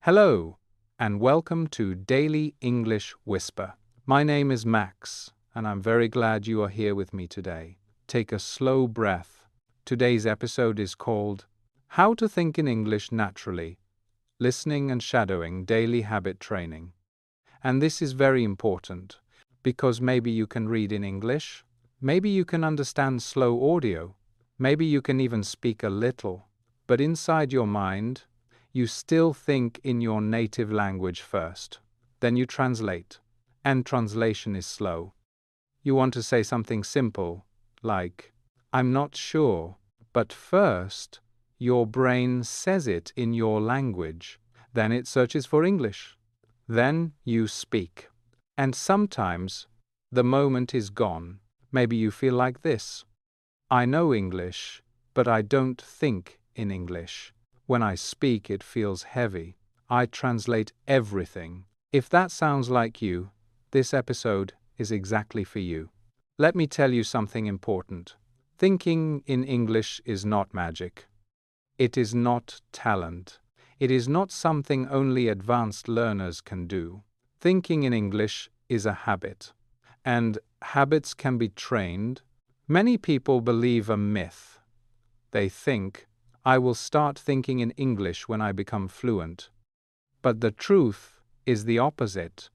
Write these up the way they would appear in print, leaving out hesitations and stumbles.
Hello, and welcome to Daily English Whisper. My name is Max, and I'm very glad you are here with me today. Take a slow breath. Today's episode is called How to Think in English Naturally, Listening and Shadowing Daily Habit Training. And this is very important because maybe you can read in English, maybe you can understand slow audio, maybe you can even speak a little, but inside your mind, you still think in your native language first. Then you translate, and translation is slow. You want to say something simple, like, I'm not sure, but first, your brain says it in your language. Then it searches for English. Then you speak. And sometimes, the moment is gone. Maybe you feel like this. I know English, but I don't think in English. When I speak, it feels heavy. I translate everything. If that sounds like you, this episode is exactly for you. Let me tell you something important. Thinking in English is not magic. It is not talent. It is not something only advanced learners can do. Thinking in English is a habit, and habits can be trained. Many people believe a myth. They think, I will start thinking in English when I become fluent. But the truth is the opposite.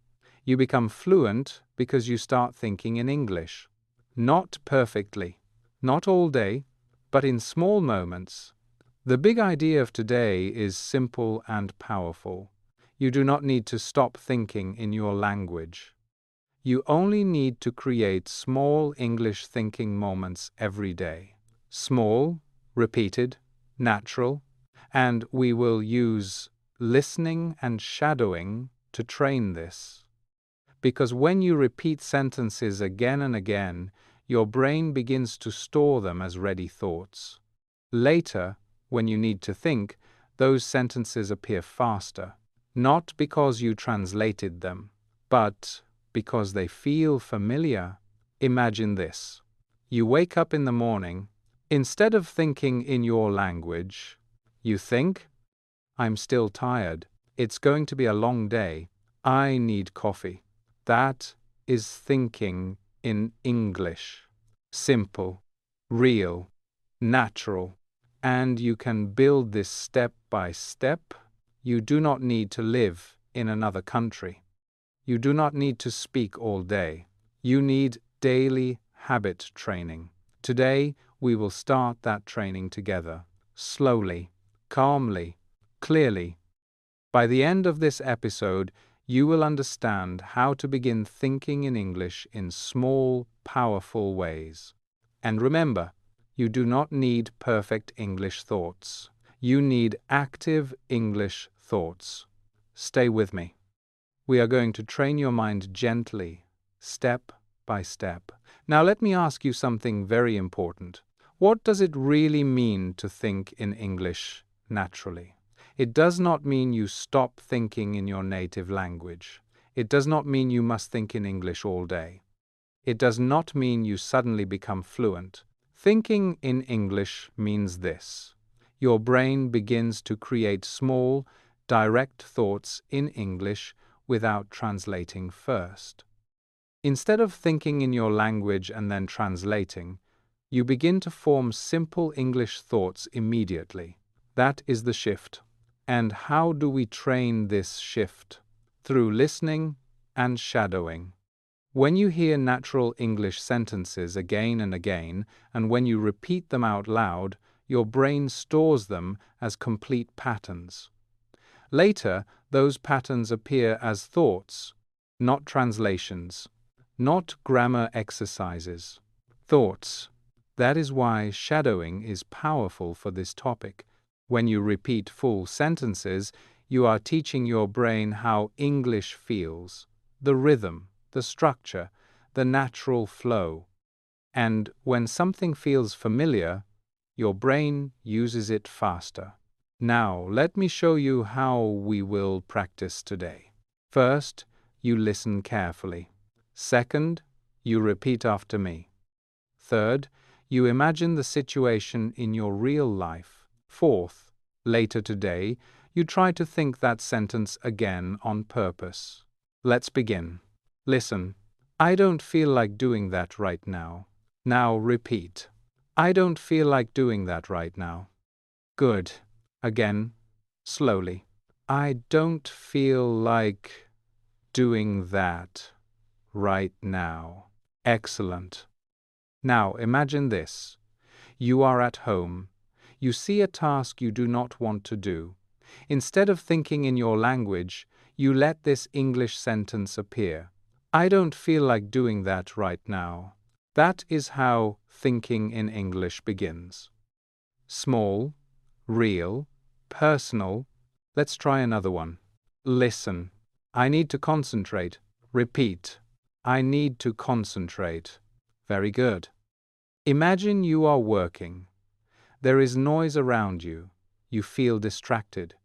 You become fluent because you start thinking in English. Not perfectly, not all day, but in small moments. The big idea of today is simple and powerful. You do not need to stop thinking in your language. You only need to create small English thinking moments every day. Small, repeated, natural, and we will use listening and shadowing to train this. Because when you repeat sentences again and again, your brain begins to store them as ready thoughts. Later, when you need to think, those sentences appear faster, not because you translated them, but because they feel familiar. Imagine this. You wake up in the morning. Instead of thinking in your language, you think, I'm still tired. It's going to be a long day. I need coffee. That is thinking in English. Simple, real, natural. And you can build this step by step. You do not need to live in another country. You do not need to speak all day. You need daily habit training. Today, we will start that training together, slowly, calmly, clearly. By the end of this episode, you will understand how to begin thinking in English in small, powerful ways. And remember, you do not need perfect English thoughts. You need active English thoughts. Stay with me. We are going to train your mind gently, step by step. Now let me ask you something very important. What does it really mean to think in English naturally? It does not mean you stop thinking in your native language. It does not mean you must think in English all day. It does not mean you suddenly become fluent. Thinking in English means this. Your brain begins to create small, direct thoughts in English without translating first. Instead of thinking in your language and then translating, you begin to form simple English thoughts immediately. That is the shift. And how do we train this shift? Through listening and shadowing. When you hear natural English sentences again and again, and when you repeat them out loud, your brain stores them as complete patterns. Later, those patterns appear as thoughts, not translations, not grammar exercises. Thoughts. That is why shadowing is powerful for this topic. When you repeat full sentences, you are teaching your brain how English feels, the rhythm, the structure, the natural flow. And when something feels familiar, your brain uses it faster. Now, let me show you how we will practice today. First, you listen carefully. Second, you repeat after me. Third, you imagine the situation in your real life. Fourth, later today, you try to think that sentence again on purpose. Let's begin. Listen. I don't feel like doing that right now. Now repeat. I don't feel like doing that right now. Good. Again, slowly. I don't feel like doing that right now. Excellent. Now imagine this. You are at home. You see a task you do not want to do. Instead of thinking in your language, you let this English sentence appear. I don't feel like doing that right now. That is how thinking in English begins. Small, real, personal. Let's try another one. Listen. I need to concentrate. Repeat. I need to concentrate. Very good. Imagine you are working. There is noise around you. You feel distracted.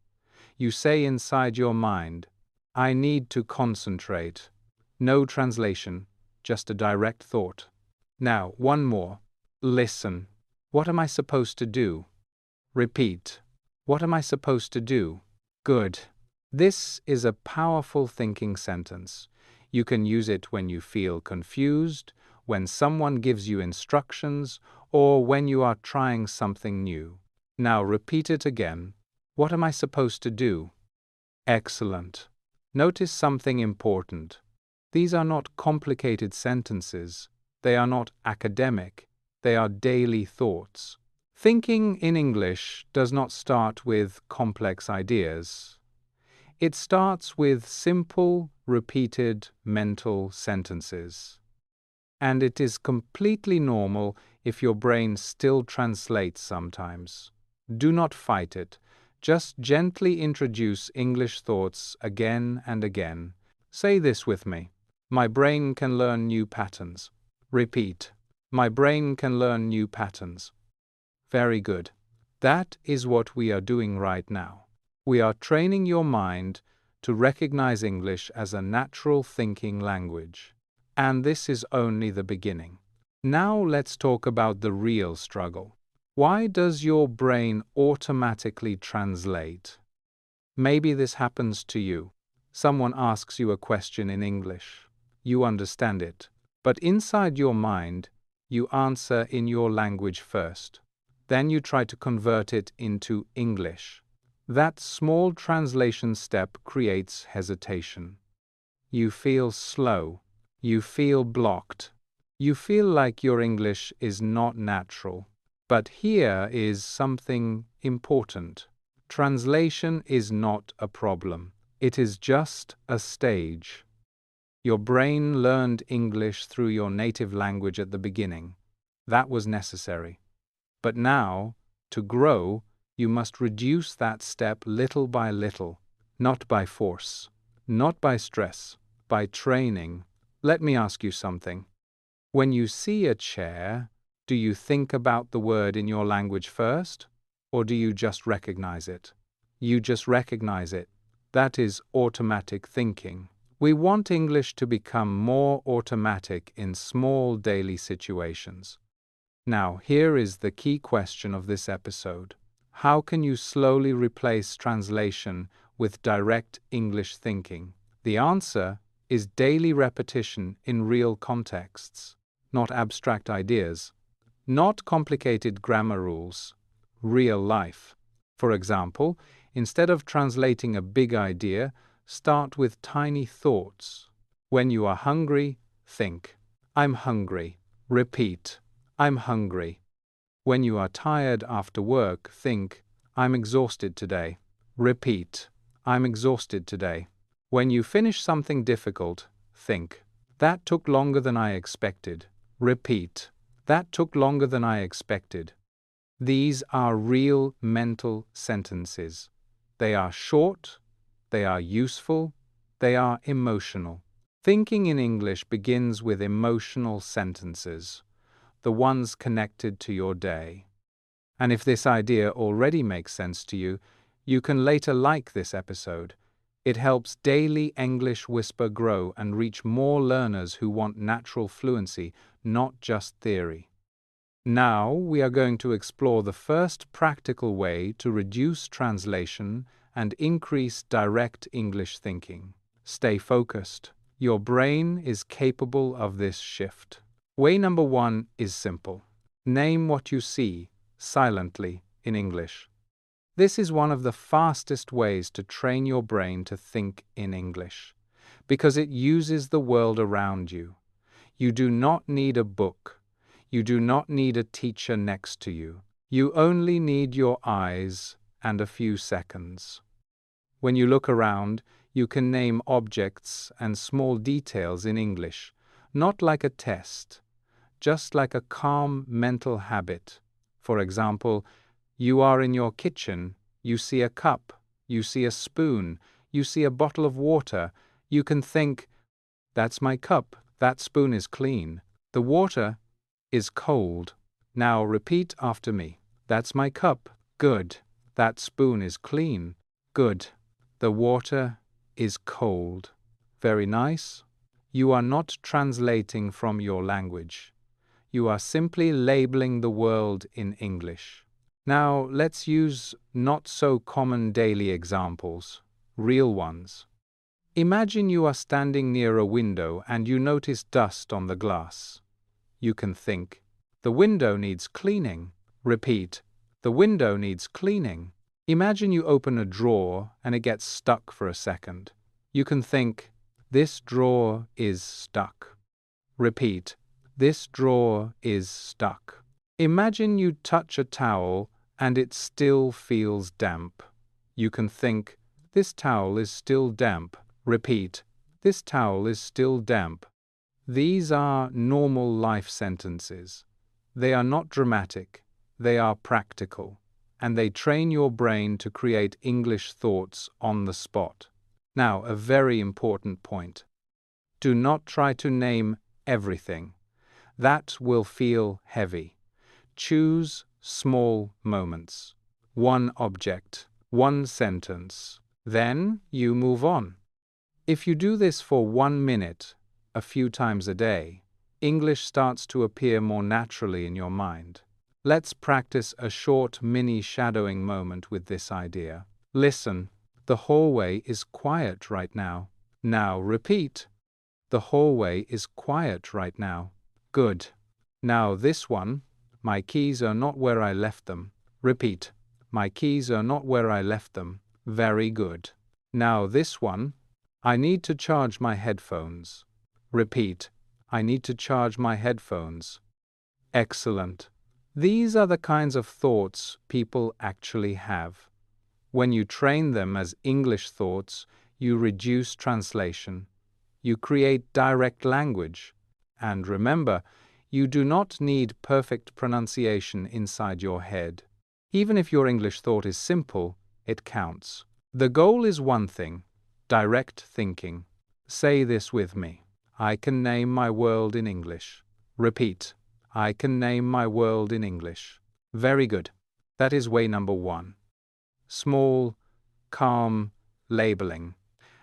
You say inside your mind, I need to concentrate. No translation, just a direct thought. Now, one more. Listen. What am I supposed to do? Repeat. What am I supposed to do? Good. This is a powerful thinking sentence. You can use it when you feel confused, when someone gives you instructions, or when you are trying something new. Now repeat it again. What am I supposed to do? Excellent. Notice something important. These are not complicated sentences. They are not academic. They are daily thoughts. Thinking in English does not start with complex ideas. It starts with simple, repeated mental sentences. And it is completely normal if your brain still translates sometimes. Do not fight it. Just gently introduce English thoughts again and again. Say this with me. My brain can learn new patterns. Repeat. My brain can learn new patterns. Very good. That is what we are doing right now. We are training your mind to recognize English as a natural thinking language. And this is only the beginning. Now let's talk about the real struggle. Why does your brain automatically translate? Maybe this happens to you. Someone asks you a question in English. You understand it. But inside your mind, you answer in your language first. Then you try to convert it into English. That small translation step creates hesitation. You feel slow. You feel blocked. You feel like your English is not natural. But here is something important. Translation is not a problem. It is just a stage. Your brain learned English through your native language at the beginning. That was necessary. But now, to grow, you must reduce that step little by little, not by force, not by stress, by training. Let me ask you something. When you see a chair, do you think about the word in your language first, or do you just recognize it? You just recognize it. That is automatic thinking. We want English to become more automatic in small daily situations. Now, here is the key question of this episode. How can you slowly replace translation with direct English thinking? The answer is daily repetition in real contexts, not abstract ideas, not complicated grammar rules, real life. For example, instead of translating a big idea, start with tiny thoughts. When you are hungry, think, I'm hungry. Repeat, I'm hungry. When you are tired after work, think, I'm exhausted today. Repeat, I'm exhausted today. When you finish something difficult, think, that took longer than I expected. Repeat, that took longer than I expected. These are real mental sentences. They are short, they are useful, they are emotional. Thinking in English begins with emotional sentences, the ones connected to your day. And if this idea already makes sense to you, you can later like this episode. It helps Daily English Whisper grow and reach more learners who want natural fluency, not just theory. Now we are going to explore the first practical way to reduce translation and increase direct English thinking. Stay focused. Your brain is capable of this shift. Way number 1 is simple. Name what you see silently in English. This is one of the fastest ways to train your brain to think in English, because it uses the world around you. You do not need a book. You do not need a teacher next to you. You only need your eyes and a few seconds. When you look around, you can name objects and small details in English, not like a test, just like a calm mental habit. For example, you are in your kitchen, you see a cup, you see a spoon, you see a bottle of water. You can think, that's my cup, that spoon is clean, the water is cold. Now repeat after me. That's my cup, good. That spoon is clean, good. The water is cold. Very nice. You are not translating from your language. You are simply labeling the world in English. Now let's use not so common daily examples, real ones. Imagine you are standing near a window and you notice dust on the glass. You can think, the window needs cleaning. Repeat, the window needs cleaning. Imagine you open a drawer and it gets stuck for a second. You can think, this drawer is stuck. Repeat, this drawer is stuck. Imagine you touch a towel and it still feels damp. You can think, this towel is still damp. Repeat, this towel is still damp. These are normal life sentences. They are not dramatic, they are practical, and they train your brain to create English thoughts on the spot. Now, a very important point. Do not try to name everything. That will feel heavy. Choose small moments. One object, one sentence. Then you move on. If you do this for 1 minute, a few times a day, English starts to appear more naturally in your mind. Let's practice a short mini shadowing moment with this idea. Listen, the hallway is quiet right now. Now repeat. The hallway is quiet right now. Good. Now this one, my keys are not where I left them. Repeat. My keys are not where I left them. Very good. Now this one, I need to charge my headphones. Repeat. I need to charge my headphones. Excellent. These are the kinds of thoughts people actually have. When you train them as English thoughts, you reduce translation. You create direct language. And remember, you do not need perfect pronunciation inside your head. Even if your English thought is simple, it counts. The goal is one thing, direct thinking. Say this with me. I can name my world in English. Repeat. I can name my world in English. Very good. That is way number 1. Small, calm labeling.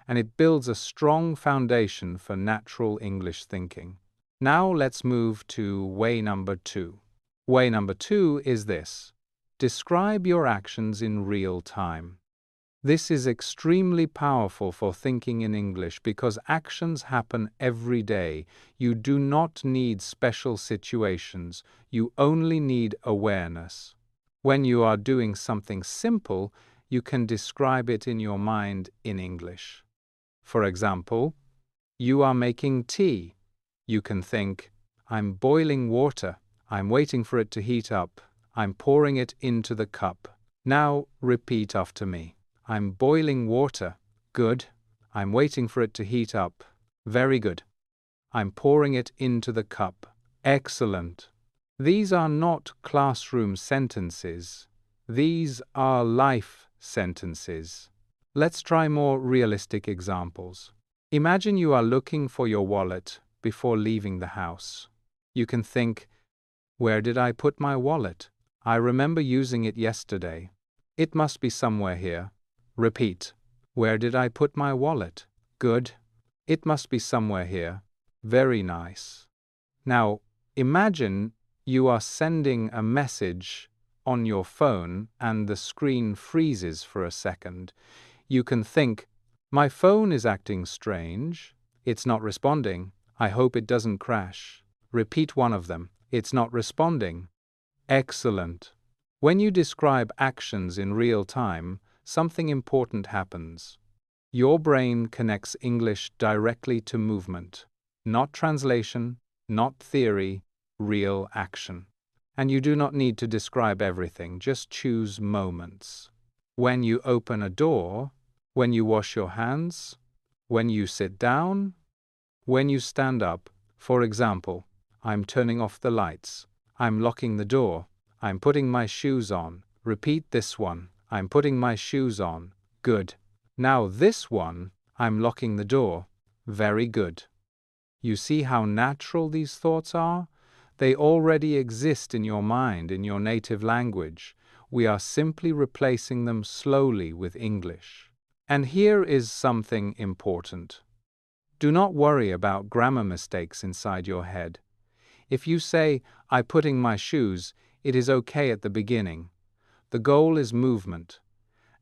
And it builds a strong foundation for natural English thinking. Now let's move to way number 2. Way number 2 is this. Describe your actions in real time. This is extremely powerful for thinking in English because actions happen every day. You do not need special situations. You only need awareness. When you are doing something simple, you can describe it in your mind in English. For example, you are making tea. You can think, I'm boiling water. I'm waiting for it to heat up. I'm pouring it into the cup. Now repeat after me. I'm boiling water. Good. I'm waiting for it to heat up. Very good. I'm pouring it into the cup. Excellent. These are not classroom sentences. These are life sentences. Let's try more realistic examples. Imagine you are looking for your wallet before leaving the house. You can think, where did I put my wallet? I remember using it yesterday. It must be somewhere here. Repeat. Where did I put my wallet? Good. It must be somewhere here. Very nice. Now, imagine you are sending a message on your phone and the screen freezes for a second, you can think, my phone is acting strange. It's not responding. I hope it doesn't crash. Repeat one of them. It's not responding. Excellent. When you describe actions in real time, something important happens. Your brain connects English directly to movement, not translation, not theory, real action. And you do not need to describe everything, just choose moments. When you open a door, when you wash your hands, when you sit down, when you stand up. For example, I'm turning off the lights. I'm locking the door. I'm putting my shoes on. Repeat this one. I'm putting my shoes on. Good. Now this one, I'm locking the door. Very good. You see how natural these thoughts are? They already exist in your mind, in your native language. We are simply replacing them slowly with English. And here is something important. Do not worry about grammar mistakes inside your head. If you say, I'm putting my shoes, it is okay at the beginning. The goal is movement.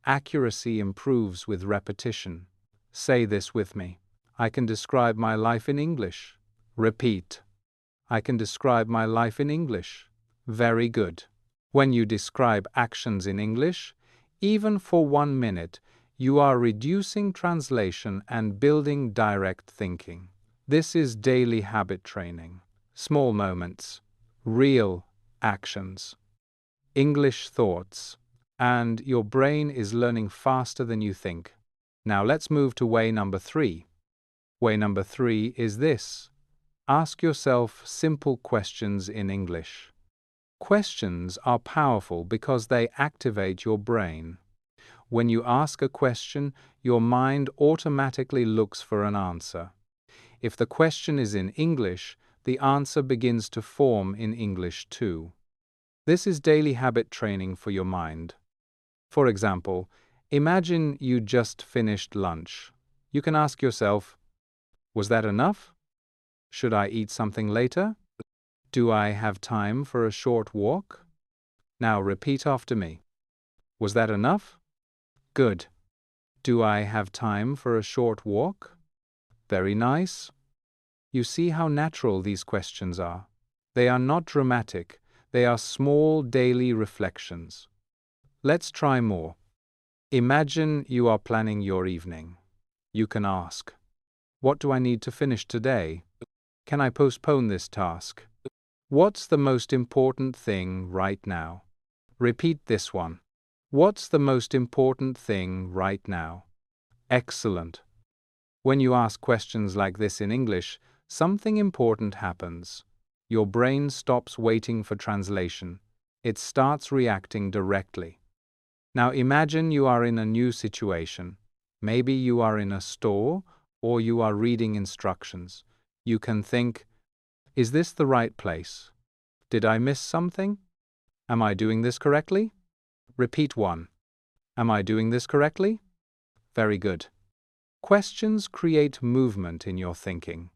Accuracy improves with repetition. Say this with me. I can describe my life in English. Repeat. I can describe my life in English. Very good. When you describe actions in English, even for 1 minute, you are reducing translation and building direct thinking. This is daily habit training. Small moments, real actions, English thoughts, and your brain is learning faster than you think. Now let's move to way number 3. Way number 3 is this. Ask yourself simple questions in English. Questions are powerful because they activate your brain. When you ask a question, your mind automatically looks for an answer. If the question is in English, the answer begins to form in English too. This is daily habit training for your mind. For example, imagine you just finished lunch. You can ask yourself, was that enough? Should I eat something later? Do I have time for a short walk? Now repeat after me. Was that enough? Good. Do I have time for a short walk? Very nice. You see how natural these questions are. They are not dramatic. They are small daily reflections. Let's try more. Imagine you are planning your evening. You can ask, what do I need to finish today? Can I postpone this task? What's the most important thing right now? Repeat this one. What's the most important thing right now? Excellent. When you ask questions like this in English, something important happens. Your brain stops waiting for translation. It starts reacting directly. Now imagine you are in a new situation. Maybe you are in a store or you are reading instructions. You can think, is this the right place? Did I miss something? Am I doing this correctly? Repeat one. Am I doing this correctly? Very good. Questions create movement in your thinking.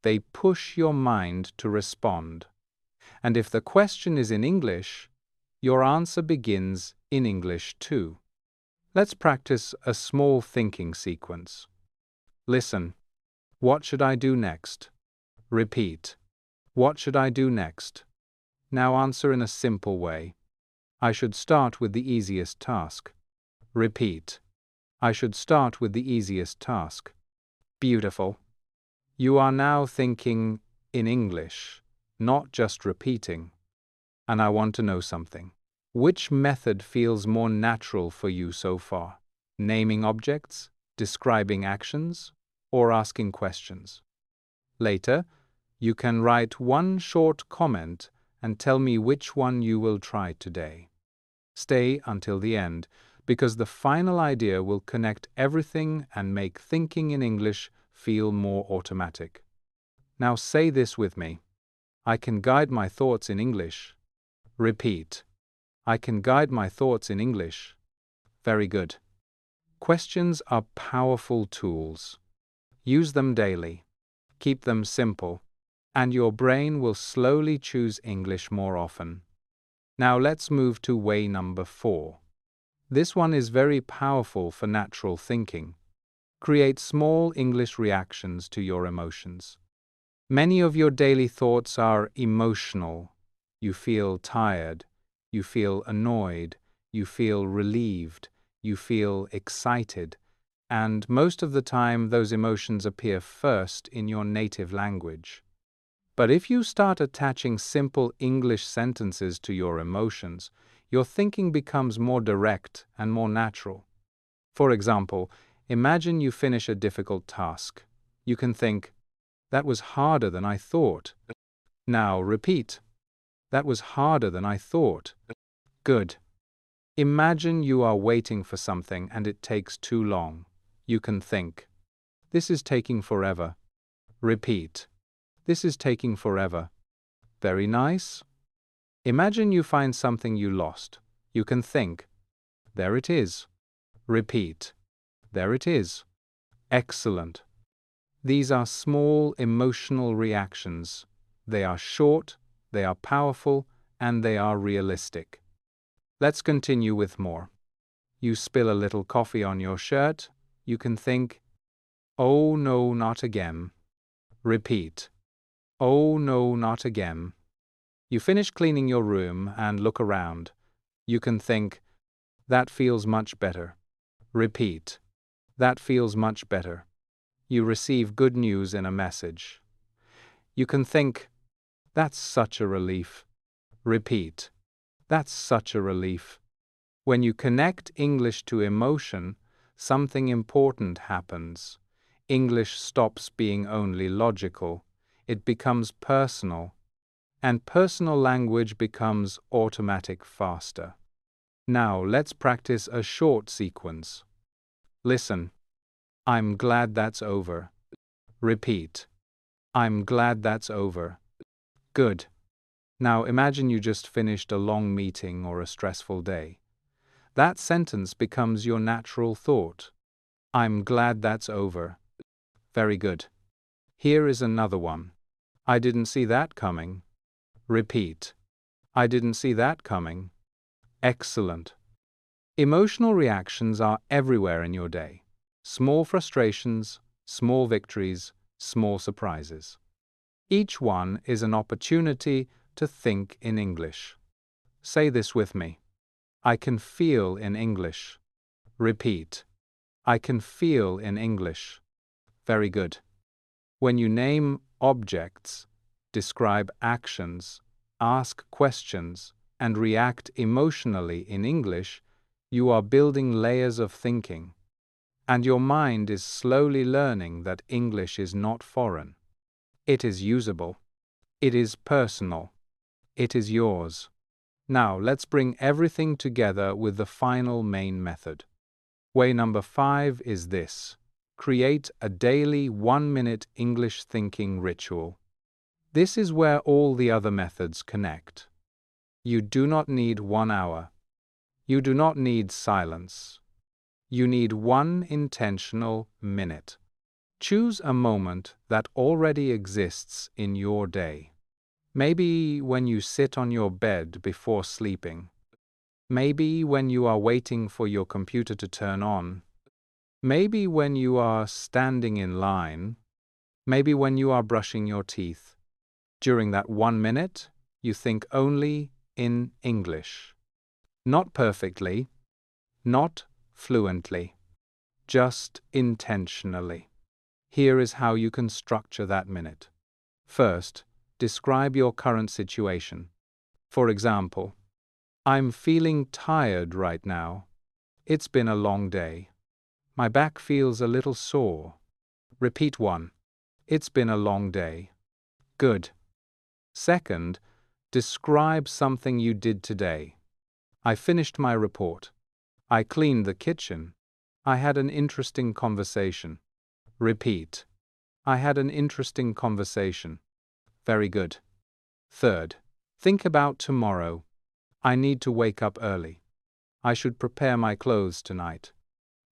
They push your mind to respond. And if the question is in English, your answer begins in English too. Let's practice a small thinking sequence. Listen. What should I do next? Repeat. What should I do next? Now answer in a simple way. I should start with the easiest task. Repeat. I should start with the easiest task. Beautiful. You are now thinking in English, not just repeating. And I want to know something. Which method feels more natural for you so far? Naming objects, describing actions, or asking questions? Later, you can write one short comment and tell me which one you will try today. Stay until the end, because the final idea will connect everything and make thinking in English feel more automatic. Now say this with me. I can guide my thoughts in English. Repeat. I can guide my thoughts in English. Very good. Questions are powerful tools. Use them daily. Keep them simple, and your brain will slowly choose English more often. Now let's move to way number 4. This one is very powerful for natural thinking. Create small English reactions to your emotions. Many of your daily thoughts are emotional. You feel tired, you feel annoyed, you feel relieved, you feel excited, and most of the time those emotions appear first in your native language. But if you start attaching simple English sentences to your emotions, your thinking becomes more direct and more natural. For example, imagine you finish a difficult task. You can think, "That was harder than I thought." Now repeat, "That was harder than I thought." Good. Imagine you are waiting for something and it takes too long. You can think, "This is taking forever." Repeat, "This is taking forever." Very nice. Imagine you find something you lost. You can think, "There it is." Repeat, "There it is." Excellent. These are small emotional reactions. They are short, they are powerful, and they are realistic. Let's continue with more. You spill a little coffee on your shirt. You can think, "Oh no, not again." Repeat, "Oh no, not again." You finish cleaning your room and look around. You can think, "That feels much better." Repeat, "That feels much better." You receive good news in a message. You can think, "That's such a relief." Repeat, "That's such a relief." When you connect English to emotion, something important happens. English stops being only logical. It becomes personal. And personal language becomes automatic faster. Now let's practice a short sequence. Listen. I'm glad that's over. Repeat. I'm glad that's over. Good. Now imagine you just finished a long meeting or a stressful day. That sentence becomes your natural thought. I'm glad that's over. Very good. Here is another one. I didn't see that coming. Repeat. I didn't see that coming. Excellent. Emotional reactions are everywhere in your day. Small frustrations, small victories, small surprises. Each one is an opportunity to think in English. Say this with me. I can feel in English. Repeat. I can feel in English. Very good. When you name objects, describe actions, ask questions, and react emotionally in English, you are building layers of thinking. And your mind is slowly learning that English is not foreign. It is usable. It is personal. It is yours. Now let's bring everything together with the final main method. Way number 5 is this. Create a daily 1-minute English thinking ritual. This is where all the other methods connect. You do not need 1 hour. You do not need silence. You need 1 intentional minute. Choose a moment that already exists in your day. Maybe when you sit on your bed before sleeping. Maybe when you are waiting for your computer to turn on. Maybe when you are standing in line. Maybe when you are brushing your teeth. During that 1 minute, you think only in English. Not perfectly, not fluently, just intentionally. Here is how you can structure that minute. First, describe your current situation. For example, I'm feeling tired right now. It's been a long day. My back feels a little sore. Repeat 1. It's been a long day. Good. Second, describe something you did today. I finished my report. I cleaned the kitchen. I had an interesting conversation. Repeat. I had an interesting conversation. Very good. Third, think about tomorrow. I need to wake up early. I should prepare my clothes tonight.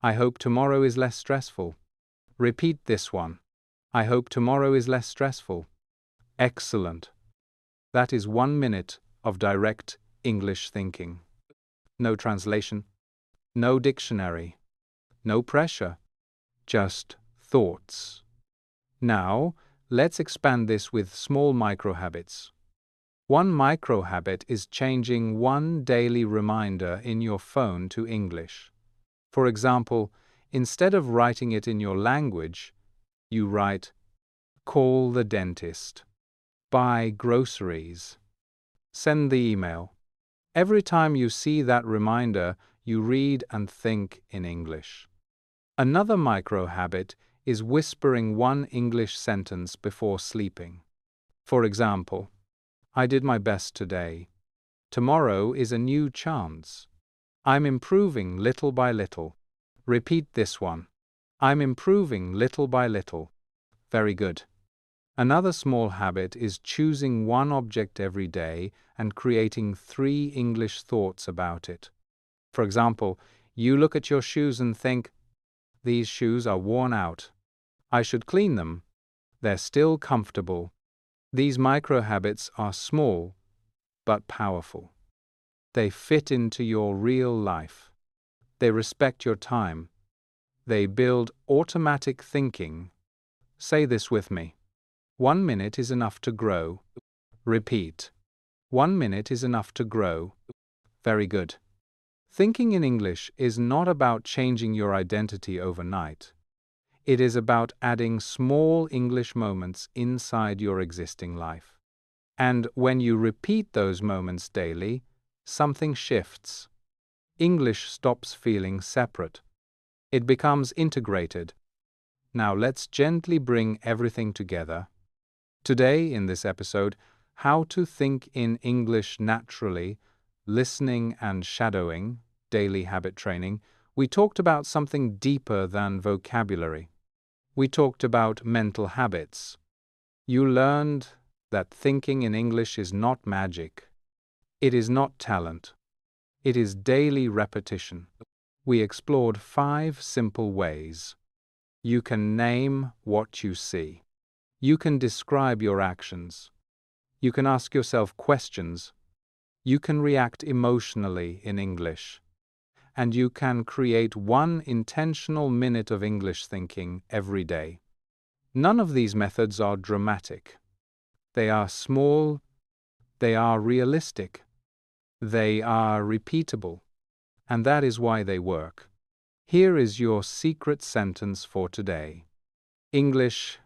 I hope tomorrow is less stressful. Repeat this one. I hope tomorrow is less stressful. Excellent. That is 1 minute of direct English thinking. No translation, no dictionary, no pressure, just thoughts. Now, let's expand this with small micro-habits. One micro-habit is changing one daily reminder in your phone to English. For example, instead of writing it in your language, you write, "Call the dentist," "Buy groceries," "Send the email." Every time you see that reminder, you read and think in English. Another micro-habit is whispering one English sentence before sleeping. For example, "I did my best today. Tomorrow is a new chance. I'm improving little by little." Repeat this one. "I'm improving little by little." Very good. Another small habit is choosing one object every day and creating 3 English thoughts about it. For example, you look at your shoes and think, "These shoes are worn out. I should clean them. They're still comfortable." These micro habits are small but powerful. They fit into your real life. They respect your time. They build automatic thinking. Say this with me. 1 minute is enough to grow. Repeat. 1 minute is enough to grow. Very good. Thinking in English is not about changing your identity overnight. It is about adding small English moments inside your existing life. And when you repeat those moments daily, something shifts. English stops feeling separate. It becomes integrated. Now let's gently bring everything together. Today, in this episode, how to think in English naturally, listening and shadowing, daily habit training, we talked about something deeper than vocabulary. We talked about mental habits. You learned that thinking in English is not magic. It is not talent. It is daily repetition. We explored 5 simple ways. You can name what you see. You can describe your actions. You can ask yourself questions. You can react emotionally in English. And you can create 1 intentional minute of English thinking every day. None of these methods are dramatic. They are small. They are realistic. They are repeatable. And that is why they work. Here is your secret sentence for today. English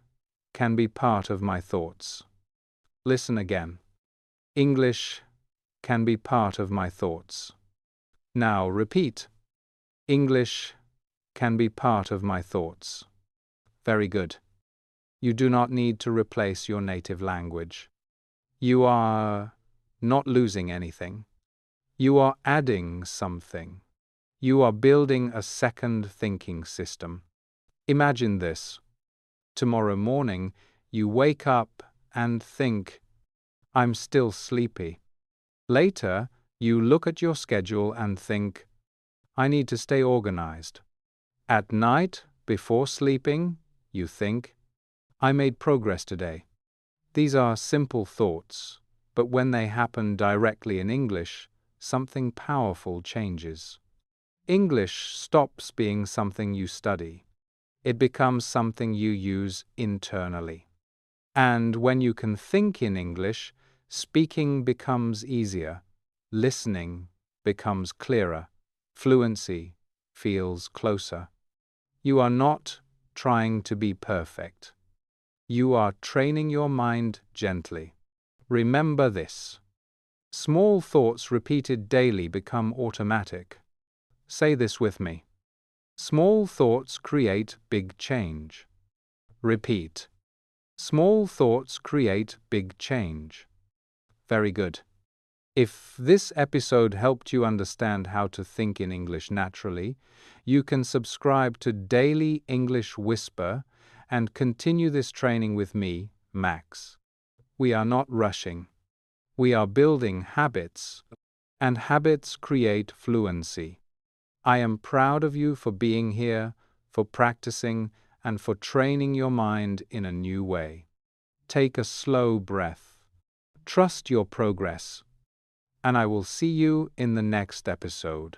can be part of my thoughts. Listen again. English can be part of my thoughts. Now repeat. English can be part of my thoughts. Very good. You do not need to replace your native language. You are not losing anything. You are adding something. You are building a second thinking system. Imagine this. Tomorrow morning, you wake up and think, "I'm still sleepy." Later, you look at your schedule and think, "I need to stay organized." At night, before sleeping, you think, "I made progress today." These are simple thoughts, but when they happen directly in English, something powerful changes. English stops being something you study. It becomes something you use internally. And when you can think in English, speaking becomes easier, listening becomes clearer, fluency feels closer. You are not trying to be perfect. You are training your mind gently. Remember this. Small thoughts repeated daily become automatic. Say this with me. Small thoughts create big change. Repeat. Small thoughts create big change. Very good. If this episode helped you understand how to think in English naturally, you can subscribe to Daily English Whisper and continue this training with me, Max. We are not rushing. We are building habits, and habits create fluency. I am proud of you for being here, for practicing, and for training your mind in a new way. Take a slow breath. Trust your progress. and I will see you in the next episode.